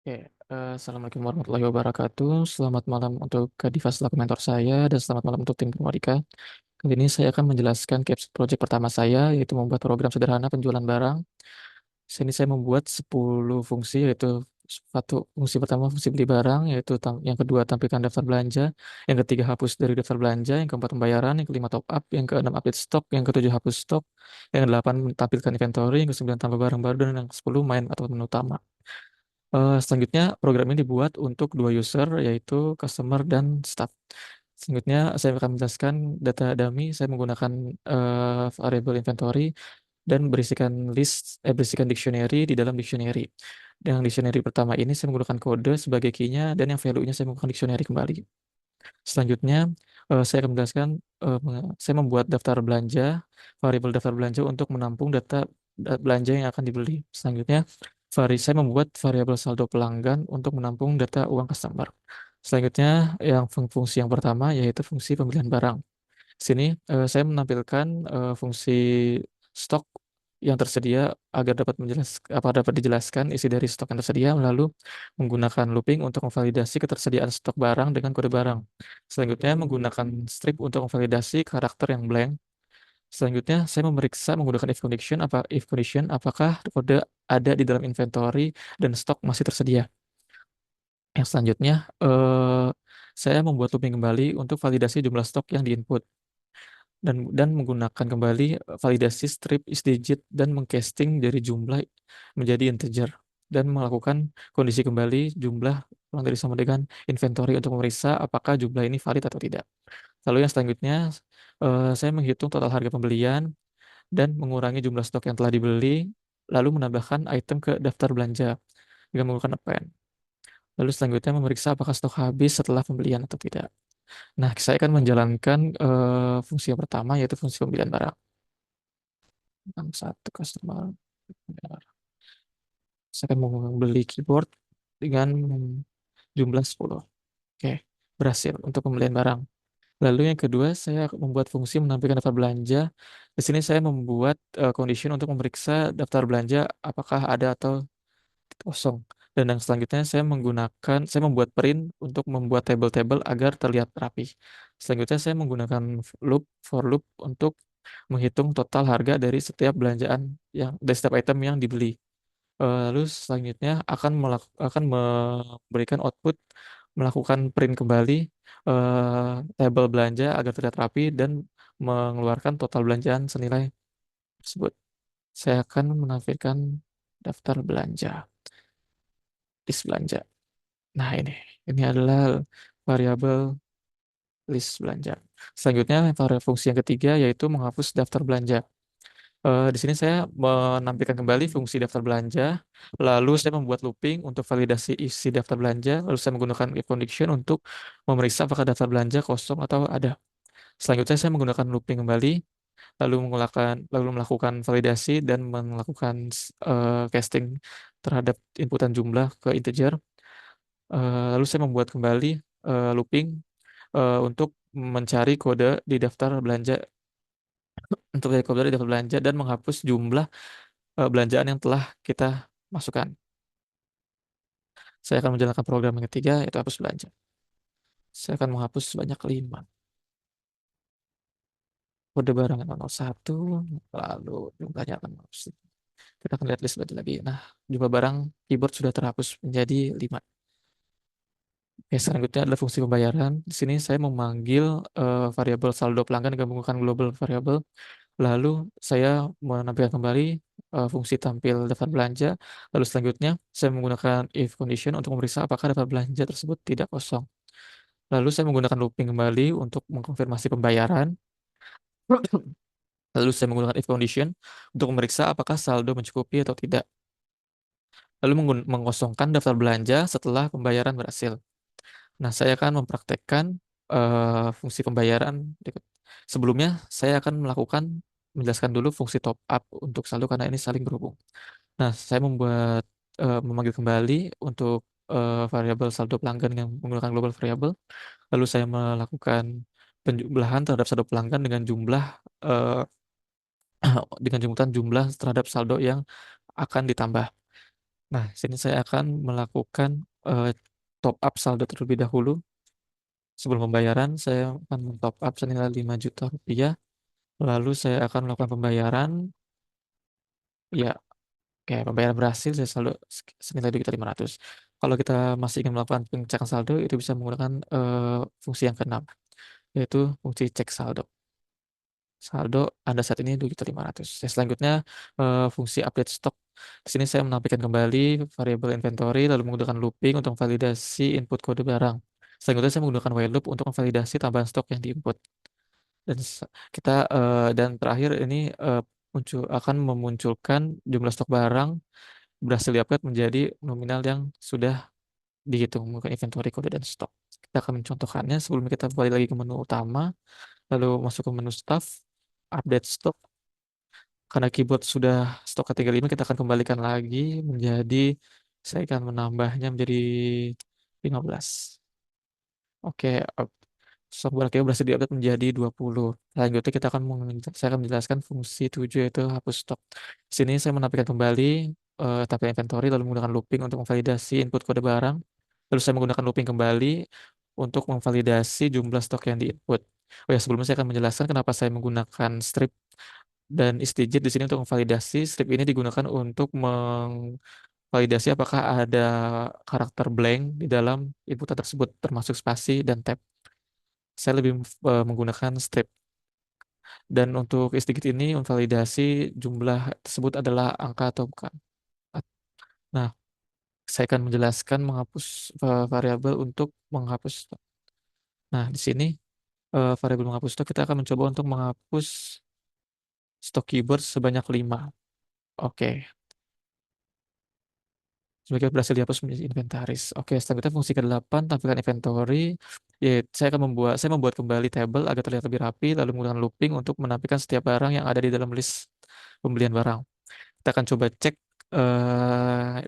Oke, Assalamualaikum warahmatullahi wabarakatuh. Selamat malam untuk Kak Diva selaku mentor saya dan selamat malam untuk tim Purwadika. Kali ini saya akan menjelaskan capstone project pertama saya, yaitu membuat program sederhana penjualan barang. Di sini saya membuat 10 fungsi, yaitu satu fungsi pertama fungsi beli barang, yaitu yang kedua tampilkan daftar belanja, yang ketiga hapus dari daftar belanja, yang keempat pembayaran, yang kelima top up, yang keenam update stok, yang ketujuh hapus stok, yang kedelapan tampilkan inventory, yang kesembilan tambah barang baru, dan yang ke-10 main atau menu utama. Selanjutnya, program ini dibuat untuk dua user, yaitu customer dan staff. Selanjutnya, saya akan menjelaskan data dummy. Saya menggunakan variable inventory dan berisikan dictionary di dalam dictionary. Yang dictionary pertama ini saya menggunakan kode sebagai key-nya dan yang value-nya saya menggunakan dictionary kembali. Selanjutnya, saya akan menjelaskan, saya membuat daftar belanja, variabel daftar belanja untuk menampung belanja yang akan dibeli. Selanjutnya, saya membuat variabel saldo pelanggan untuk menampung data uang customer. Selanjutnya, fungsi yang pertama yaitu fungsi pembelian barang. Di sini saya menampilkan fungsi stok yang tersedia agar dapat dijelaskan isi dari stok yang tersedia, lalu menggunakan looping untuk memvalidasi ketersediaan stok barang dengan kode barang. Selanjutnya menggunakan strip untuk memvalidasi karakter yang blank. Selanjutnya saya memeriksa menggunakan if condition apakah kode ada di dalam inventory dan stok masih tersedia. Yang selanjutnya saya membuat looping kembali untuk validasi jumlah stok yang diinput dan menggunakan kembali validasi strip is digit dan mengcasting dari jumlah menjadi integer dan melakukan kondisi kembali jumlah kurang dari sama dengan inventory untuk memeriksa apakah jumlah ini valid atau tidak. Lalu yang selanjutnya saya menghitung total harga pembelian dan mengurangi jumlah stok yang telah dibeli lalu menambahkan item ke daftar belanja dengan menggunakan append. Lalu selanjutnya memeriksa apakah stok habis setelah pembelian atau tidak. Nah, saya akan menjalankan fungsi yang pertama yaitu fungsi pembelian barang. Satu customer. Saya akan membeli keyboard dengan jumlah 10. Oke, berhasil untuk pembelian barang. Lalu yang kedua, saya membuat fungsi menampilkan daftar belanja. Di sini saya membuat condition untuk memeriksa daftar belanja apakah ada atau kosong. Dan yang selanjutnya saya membuat print untuk membuat table-table agar terlihat rapi. Selanjutnya saya menggunakan for loop untuk menghitung total harga dari setiap item yang dibeli. Lalu selanjutnya akan memberikan output melakukan print kembali tabel belanja agar terlihat rapi dan mengeluarkan total belanjaan senilai tersebut. Saya akan menampilkan daftar belanja, list belanja. Nah, ini adalah variabel list belanja. Selanjutnya, fungsi yang ketiga yaitu menghapus daftar belanja. Di sini saya menampilkan kembali fungsi daftar belanja, lalu saya membuat looping untuk validasi isi daftar belanja, lalu saya menggunakan if condition untuk memeriksa apakah daftar belanja kosong atau ada. Selanjutnya saya menggunakan looping kembali, lalu melakukan validasi dan melakukan casting terhadap inputan jumlah ke integer. Lalu saya membuat kembali looping untuk mencari kode di daftar belanja dari daftar belanja dan menghapus jumlah belanjaan yang telah kita masukkan. Saya akan menjalankan program yang ketiga, yaitu hapus belanja. Saya akan menghapus sebanyak 5. Kode barang yang 01, lalu jumlahnya akan menghapus. Kita akan lihat list belanja lagi. Nah, jumlah barang keyboard sudah terhapus menjadi 5. Oke, selanjutnya adalah fungsi pembayaran. Di sini saya memanggil variabel saldo pelanggan dengan menggunakan global variable. Lalu saya menampilkan kembali fungsi tampil daftar belanja. Lalu selanjutnya saya menggunakan if condition untuk memeriksa apakah daftar belanja tersebut tidak kosong. Lalu saya menggunakan looping kembali untuk mengkonfirmasi pembayaran. Lalu saya menggunakan if condition untuk memeriksa apakah saldo mencukupi atau tidak. Lalu mengosongkan daftar belanja setelah pembayaran berhasil. Nah, saya akan mempraktekkan fungsi pembayaran berikut. Sebelumnya, saya akan menjelaskan dulu fungsi top up untuk saldo karena ini saling berhubung. Nah, saya memanggil kembali untuk variabel saldo pelanggan yang menggunakan global variable. Lalu saya melakukan penjumlahan terhadap saldo pelanggan eh, dengan jumlah terhadap saldo yang akan ditambah. Nah, sini saya akan melakukan, top up saldo terlebih dahulu. Sebelum pembayaran, saya akan men-top up senilai Rp5.000.000, lalu saya akan melakukan pembayaran, ya, kayak pembayaran berhasil, saya saldo senilai Rp2.500.000. Kalau kita masih ingin melakukan pengecekan saldo, itu bisa menggunakan, fungsi yang keenam, yaitu fungsi cek saldo. Saldo Anda saat ini Rp2.500.000. Selanjutnya, fungsi update stok. Di sini saya menampilkan kembali variabel inventory, lalu menggunakan looping untuk validasi input kode barang. Selanjutnya saya menggunakan while loop untuk memvalidasi tambahan stok yang di-input. Dan dan terakhir ini, akan memunculkan jumlah stok barang berhasil di-upgrade menjadi nominal yang sudah dihitung menggunakan inventory, kode, dan stok. Kita akan mencontohkannya. Sebelumnya kita balik lagi ke menu utama, lalu masuk ke menu staff, update stok. Karena keyboard sudah stok ke-35, kita akan kembalikan lagi menjadi, saya akan menambahnya menjadi 15. Oke, stok barang berhasil di-update menjadi 20. Selanjutnya saya akan menjelaskan fungsi 7, yaitu hapus stok. Di sini saya menampilkan kembali, tampilan inventory, lalu menggunakan looping untuk memvalidasi input kode barang. Lalu saya menggunakan looping kembali untuk memvalidasi jumlah stok yang di-input. Oh ya, sebelumnya saya akan menjelaskan kenapa saya menggunakan strip dan istigit di sini untuk memvalidasi. Strip ini digunakan untuk mengvalidasi apakah ada karakter blank di dalam inputan tersebut, termasuk spasi dan tab. Saya lebih menggunakan strip. Dan untuk istigit ini memvalidasi jumlah tersebut adalah angka atau bukan. Nah, saya akan menjelaskan menghapus, variabel untuk menghapus stok. Nah, di sini, variabel menghapus stok, kita akan mencoba untuk menghapus stok keyboard sebanyak 5. Oke. Sebagai berhasil dihapus menjadi inventaris. Oke, selanjutnya fungsi ke-8, tampilkan inventory. Ya, saya membuat kembali table agar terlihat lebih rapi, lalu menggunakan looping untuk menampilkan setiap barang yang ada di dalam list pembelian barang. Kita akan coba cek, eh,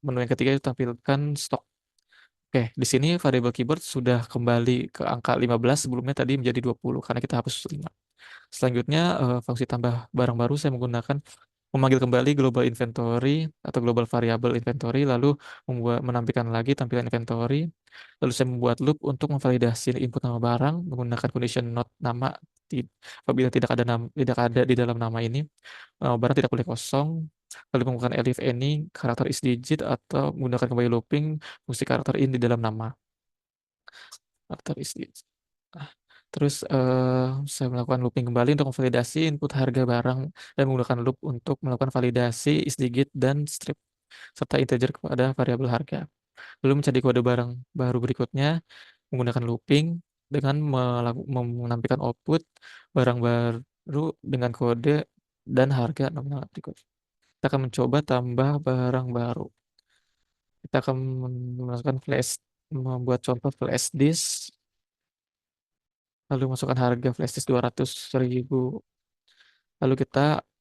menu yang ketiga itu tampilkan stok. Oke, di sini variabel keyboard sudah kembali ke angka 15, sebelumnya tadi menjadi 20 karena kita hapus 5. Selanjutnya, fungsi tambah barang baru, saya menggunakan memanggil kembali global inventory atau global variable inventory, lalu menampilkan lagi tampilan inventory. Lalu saya membuat loop untuk memvalidasi input nama barang menggunakan condition not nama. Apabila tidak ada di dalam nama ini, barang tidak boleh kosong. Lalu menggunakan elif any karakter is digit, atau menggunakan kembali looping fungsi karakter in di dalam nama. Karakter is digit. Ah, Terus, saya melakukan looping kembali untuk memvalidasi input harga barang dan menggunakan loop untuk melakukan validasi isdigit dan strip serta integer kepada variabel harga. Lalu mencari kode barang baru berikutnya menggunakan looping dengan menampilkan output barang baru dengan kode dan harga nominal berikut. Kita akan mencoba tambah barang baru. Kita akan membuat contoh flash disk, lalu masukkan harga flash disk 200.000. Lalu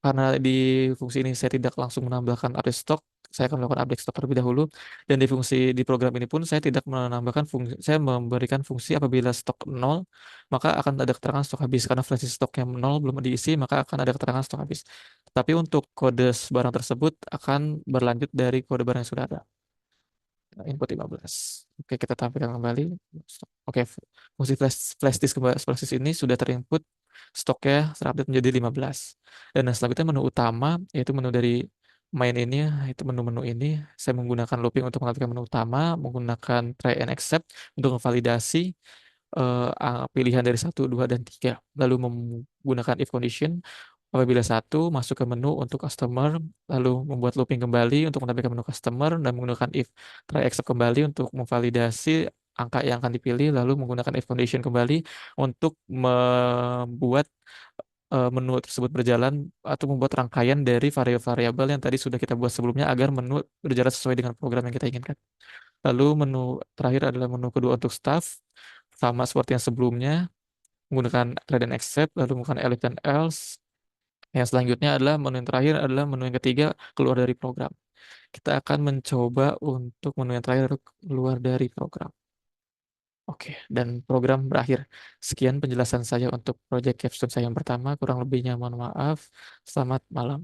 karena di fungsi ini saya tidak langsung menambahkan update stok, saya akan melakukan update stok terlebih dahulu. Dan di program ini pun saya tidak menambahkan fungsi, saya memberikan fungsi apabila stok 0, maka akan ada keterangan stok habis. Karena flash disk stok yang 0 belum diisi, maka akan ada keterangan stok habis. Tapi untuk kode barang tersebut akan berlanjut dari kode barang yang sudah ada. Input 15. Oke, kita tampilkan kembali. Oke, fungsi flash disk flash disk ini sudah terinput, stoknya terupdate menjadi 15. Dan selanjutnya menu utama, yaitu menu dari main ini, itu menu-menu ini, saya menggunakan looping untuk mengatur menu utama, menggunakan try and accept untuk memvalidasi, pilihan dari 1, 2, dan 3. Lalu menggunakan if condition, apabila 1 masuk ke menu untuk customer, lalu membuat looping kembali untuk menampilkan menu customer, dan menggunakan if try accept kembali untuk memvalidasi angka yang akan dipilih, lalu menggunakan if condition kembali untuk membuat, menu tersebut berjalan atau membuat rangkaian dari variabel-variabel yang tadi sudah kita buat sebelumnya agar menu berjalan sesuai dengan program yang kita inginkan. Lalu menu terakhir adalah menu kedua untuk staff, sama seperti yang sebelumnya, menggunakan try dan accept, lalu menggunakan elif dan else. Yang selanjutnya adalah menu yang terakhir adalah menu yang ketiga, keluar dari program. Kita akan mencoba untuk menu yang terakhir, keluar dari program. Oke, dan program berakhir. Sekian penjelasan saya untuk project capstone saya yang pertama. Kurang lebihnya mohon maaf. Selamat malam.